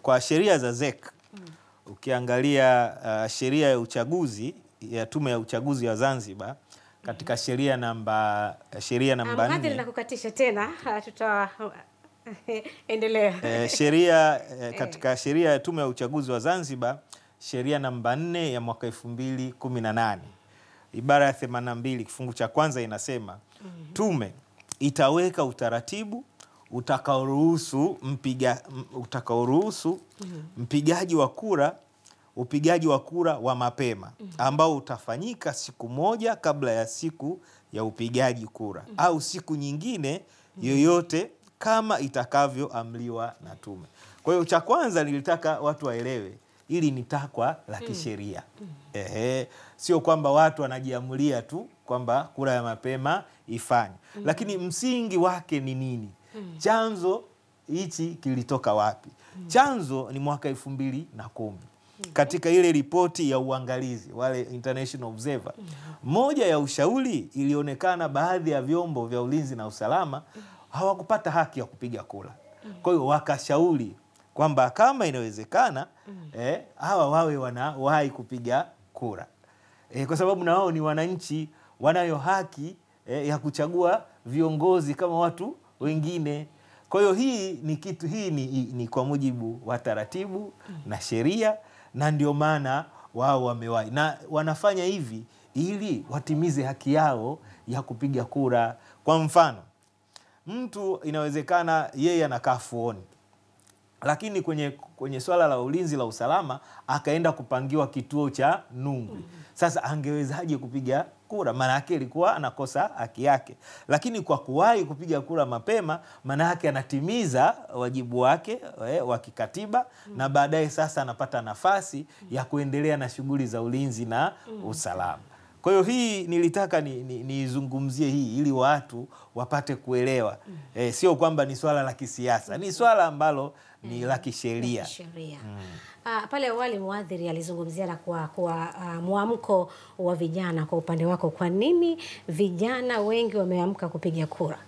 kwa sheria za ZEC ukiangalia sheria ya uchaguzi ya Tume ya Uchaguzi wa Zanzibar katika sheria namba 4 nakukatisha tena endelea. Katika sheria ya Tume ya Uchaguzi wa Zanzibar sheria namba 4 ya mwaka 2018 ibara ya 82 kifungu cha kwanza inasema tume itaweka utaratibu utakaoruhusu upigaji wa kura wa mapema ambao utafanyika siku moja kabla ya siku ya upigaji kura au siku nyingine yoyote kama itakavyoamriwa na tume. Kwa hiyo cha kwanza nilitaka watu waelewe ili ni takwa la kisheria. Sio kwamba watu wanajiamulia tu kwamba kura ya mapema ifanye. Lakini msingi wake ni nini? Chanzo hichi kilitoka wapi? Chanzo ni mwaka 2010. Katika ile ripoti ya uangalizi wale International Observer, moja ya ushauri ilionekana baadhi ya vyombo vya ulinzi na usalama hawakupata haki ya kupiga kura. Kwa hiyo wakashauri kwamba kama inawezekana hawa wawe wanawahi kupiga kura. Kwa sababu na wao ni wananchi, wanayo haki ya kuchagua viongozi kama watu wengine. Kwa hiyo hii ni kwa mujibu wa taratibu na sheria, na ndio maana wao wamewahi na wanafanya hivi ili watimize haki yao ya kupiga kura. Kwa mfano, mtu inawezekana yeye anakaa Fuoni, lakini kwenye swala la ulinzi la usalama akaenda kupangiwa kituo cha Nungwi. Sasa angewezaje kupiga kura? Maana yake ilikuwa anakosa haki yake. Lakini kwa kuwahi kupiga kura mapema, maana yake anatimiza wajibu wake wa kikatiba na baadaye sasa anapata nafasi ya kuendelea na shughuli za ulinzi na usalama. Kwa hiyo hii nilitaka nizungumzie hii ili watu wapate kuelewa. Sio kwamba ni swala la kisiasa, ni swala ambalo ni la kisheria. Pale awali mwadhiri alizungumzia na kwa mwamko wa vijana. Kwa upande wako, kwa nini vijana wengi wameamka kupiga kura?